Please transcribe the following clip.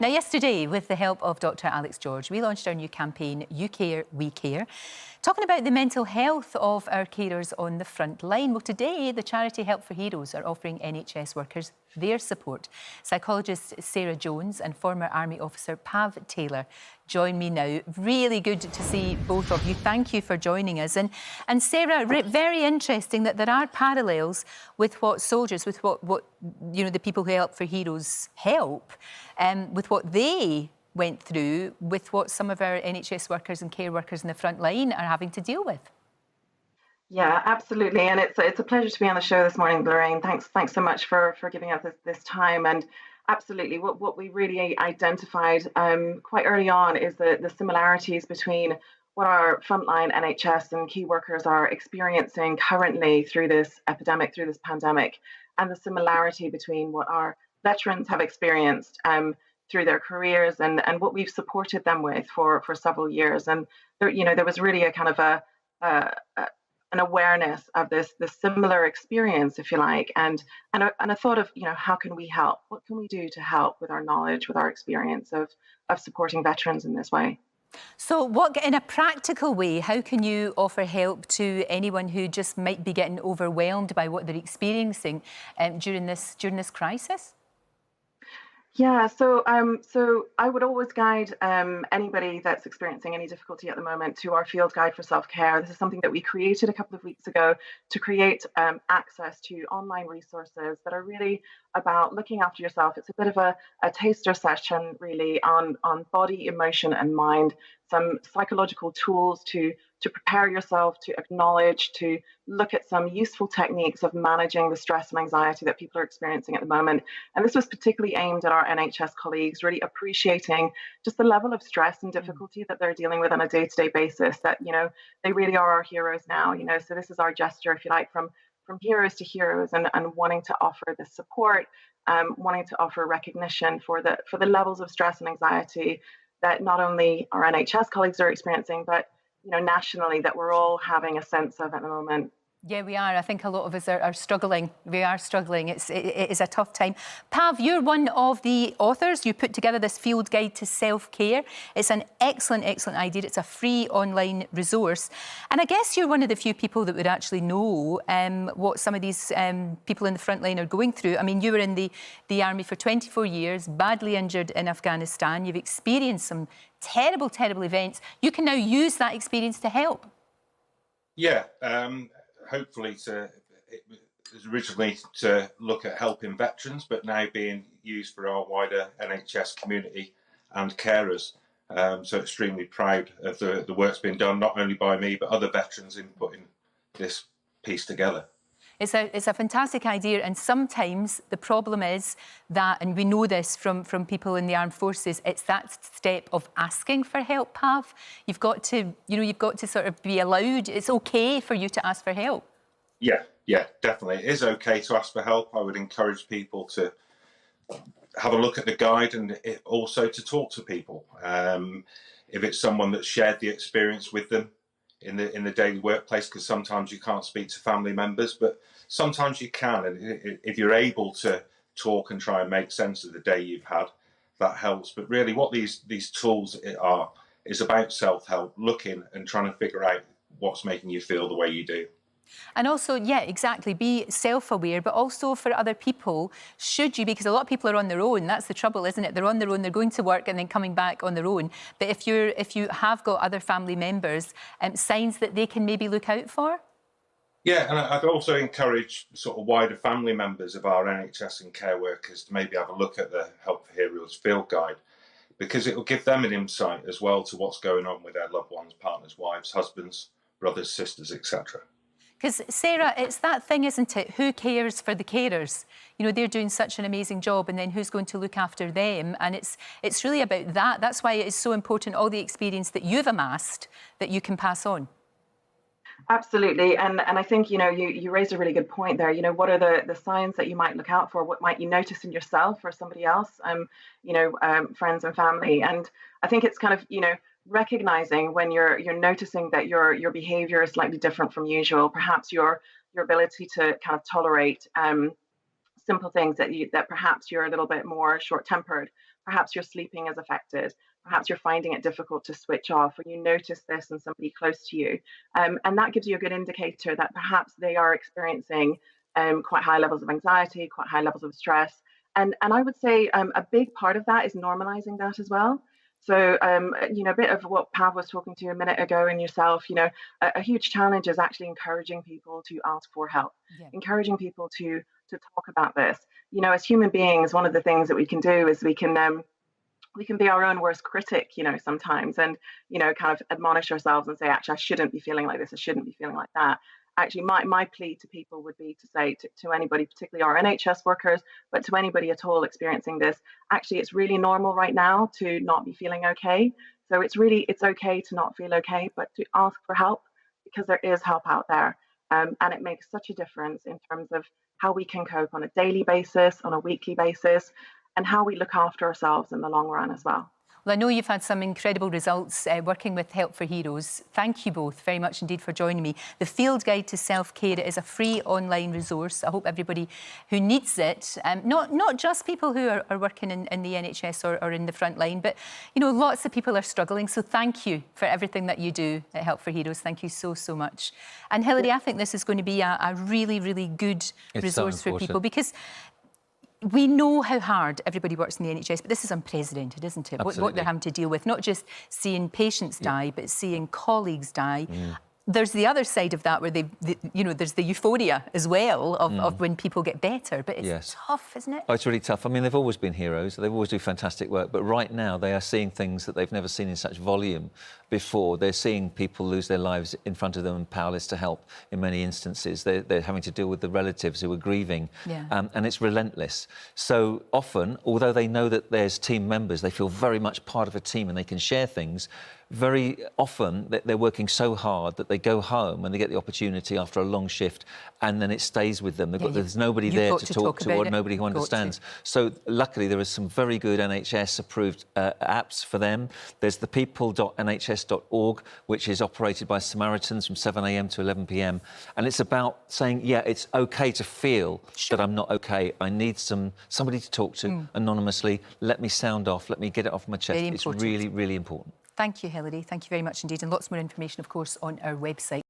Now, yesterday, with the help of Dr. Alex George, we launched our new campaign, You Care, We Care, talking about the mental health of our carers on the front line. Well, today, the charity Help for Heroes are offering NHS workers their support. Psychologist Sarah Jones and former Army officer Pav Taylor join me now. Really good to see both of you. Thank you for joining us. And Sarah, very interesting that there are parallels with what soldiers, with what you know, the people who Help for Heroes help, with what they went through, with what some of our NHS workers and care workers in the front line are having to deal with. Yeah, absolutely, and it's a pleasure to be on the show this morning, Lorraine. Thanks so much for giving us this time. And absolutely, what we really identified quite early on is the similarities between what our frontline NHS and key workers are experiencing currently through this epidemic, through this pandemic, and the similarity between what our veterans have experienced through their careers and what we've supported them with for several years. And there was really a kind of an awareness of this similar experience, if you like, and a thought of, how can we help? What can we do to help with our knowledge, with our experience of supporting veterans in this way? So in a practical way, how can you offer help to anyone who just might be getting overwhelmed by what they're experiencing during this crisis? Yeah, so I would always guide anybody that's experiencing any difficulty at the moment to our field guide for self-care. This is something that we created a couple of weeks ago to create access to online resources that are really about looking after yourself. It's a bit of a taster session really on body, emotion and mind, some psychological tools to prepare yourself, to acknowledge, to look at some useful techniques of managing the stress and anxiety that people are experiencing at the moment. And this was particularly aimed at our NHS colleagues, really appreciating just the level of stress and difficulty that they're dealing with on a day-to-day basis, that, they really are our heroes now, so this is our gesture, if you like, from heroes to heroes, and wanting to offer this support, wanting to offer recognition for the levels of stress and anxiety that not only our NHS colleagues are experiencing, but nationally, that we're all having a sense of at the moment. Yeah, we are. I think a lot of us are struggling. We are struggling. It is a tough time. Pav, you're one of the authors. You put together this field guide to self-care. It's an excellent, excellent idea. It's a free online resource. And I guess you're one of the few people that would actually know what some of these people in the front line are going through. I mean, you were in the army for 24 years, badly injured in Afghanistan. You've experienced some terrible, terrible events. You can now use that experience to help. Yeah. Hopefully it was originally to look at helping veterans, but now being used for our wider NHS community and carers. So extremely proud of the work's been done, not only by me, but other veterans in putting this piece together. It's a fantastic idea, and sometimes the problem is that, and we know this from people in the armed forces, it's that step of asking for help, Pav. You've got to sort of be allowed. It's okay for you to ask for help. Yeah, definitely. It is okay to ask for help. I would encourage people to have a look at the guide and also to talk to people. If it's someone that's shared the experience with them in the daily workplace, because sometimes you can't speak to family members, but sometimes you can, and if you're able to talk and try and make sense of the day you've had, that helps. But really what these tools are is about self-help, looking and trying to figure out what's making you feel the way you do. And also, yeah, exactly, be self-aware, but also for other people, should you, because a lot of people are on their own, that's the trouble, isn't it? They're on their own, they're going to work and then coming back on their own. But if you have got other family members, signs that they can maybe look out for? Yeah, and I'd also encourage sort of wider family members of our NHS and care workers to maybe have a look at the Help for Heroes field guide, because it will give them an insight as well to what's going on with their loved ones, partners, wives, husbands, brothers, sisters, etc. Because, Sarah, it's that thing, isn't it? Who cares for the carers? They're doing such an amazing job, and then who's going to look after them? And it's really about that. That's why it is so important, all the experience that you've amassed, that you can pass on. Absolutely, and I think you raised a really good point there. What are the signs that you might look out for? What might you notice in yourself or somebody else? Friends and family. And I think it's kind of recognizing when you're noticing that your behavior is slightly different from usual. Perhaps your ability to kind of tolerate simple things that perhaps you're a little bit more short-tempered, perhaps your sleeping is affected, perhaps you're finding it difficult to switch off, or you notice this in somebody close to you. And that gives you a good indicator that perhaps they are experiencing quite high levels of anxiety, quite high levels of stress. And I would say a big part of that is normalizing that as well. So, a bit of what Pav was talking to a minute ago and yourself, a huge challenge is actually encouraging people to ask for help, encouraging people to talk about this. As human beings, one of the things that we can do is we can be our own worst critic, sometimes, and, kind of admonish ourselves and say, actually, I shouldn't be feeling like this. I shouldn't be feeling like that. Actually, my plea to people would be to say to anybody, particularly our NHS workers, but to anybody at all experiencing this, actually, it's really normal right now to not be feeling okay. So it's okay to not feel okay, but to ask for help, because there is help out there. And it makes such a difference in terms of how we can cope on a daily basis, on a weekly basis, and how we look after ourselves in the long run as well. Well, I know you've had some incredible results working with Help for Heroes. Thank you both very much indeed for joining me. The Field Guide to Self-Care is a free online resource. I hope everybody who needs it, not just people who are working in the NHS or in the front line, but, lots of people are struggling. So thank you for everything that you do at Help for Heroes. Thank you so, so much. And Hilary, I think this is going to be a really, really good resource for people, because we know how hard everybody works in the NHS, but this is unprecedented, isn't it? What they're having to deal with, not just seeing patients die, but seeing colleagues die. There's the other side of that where there's the euphoria as well of when people get better, but it's tough, isn't it? Oh, it's really tough. I mean, they've always been heroes. They've always do fantastic work, but right now they are seeing things that they've never seen in such volume before. They're seeing people lose their lives in front of them and powerless to help in many instances. They're having to deal with the relatives who are grieving, and it's relentless. So often, although they know that there's team members, they feel very much part of a team and they can share things. Very often they're working so hard that they go home and they get the opportunity after a long shift, and then it stays with them. There's nobody there to talk to, or nobody who understands. So luckily there are some very good NHS approved apps for them. There's the people.nhs.org, which is operated by Samaritans from 7 a.m. to 11 p.m. And it's about saying, it's okay to feel that I'm not okay. I need somebody to talk to anonymously. Let me sound off. Let me get it off my chest. It's really, really important. Thank you, Hilary. Thank you very much indeed. And lots more information, of course, on our website.